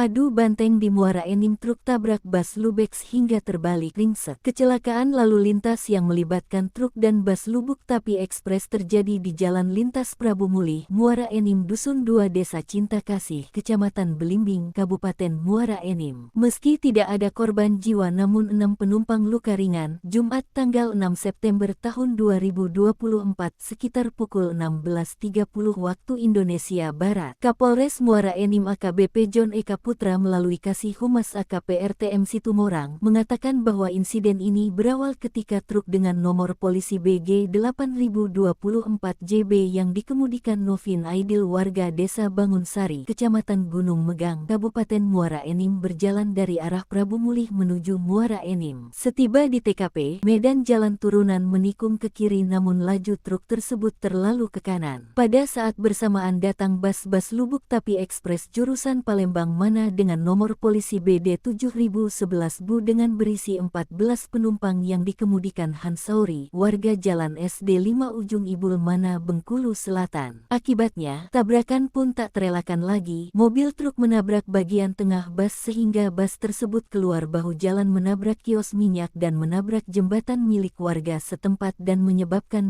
Adu banteng di Muara Enim, truk tabrak bus Lubex hingga terbalik ringsek. Kecelakaan lalu lintas yang melibatkan truk dan bus Lubuk Tapi Ekspres terjadi di Jalan Lintas Prabu Mulih, Muara Enim, Dusun 2, Desa Cinta Kasih, Kecamatan Belimbing, Kabupaten Muara Enim. Meski tidak ada korban jiwa namun 6 penumpang luka ringan. Jumat tanggal 6 September tahun 2024 sekitar pukul 16.30 waktu Indonesia Barat. Kapolres Muara Enim AKBP John Eka Putra melalui Kasih Humas AKP RTM Situmorang mengatakan bahwa insiden ini berawal ketika truk dengan nomor polisi BG 8024 JB yang dikemudikan Novin Aidil warga Desa Bangunsari, Kecamatan Gunung Megang, Kabupaten Muara Enim berjalan dari arah Prabu Mulih menuju Muara Enim. Setiba di TKP, medan jalan turunan menikung ke kiri namun laju truk tersebut terlalu ke kanan. Pada saat bersamaan datang bus Lubuk Tapi Ekspres jurusan Palembang dengan nomor polisi BD 7011 Bu dengan berisi 14 penumpang yang dikemudikan Hansauri, warga Jalan SD 5 Ujung Ibul Mana, Bengkulu Selatan. Akibatnya, tabrakan pun tak terelakkan lagi. Mobil truk menabrak bagian tengah bus sehingga bus tersebut keluar bahu jalan menabrak kios minyak dan menabrak jembatan milik warga setempat dan menyebabkan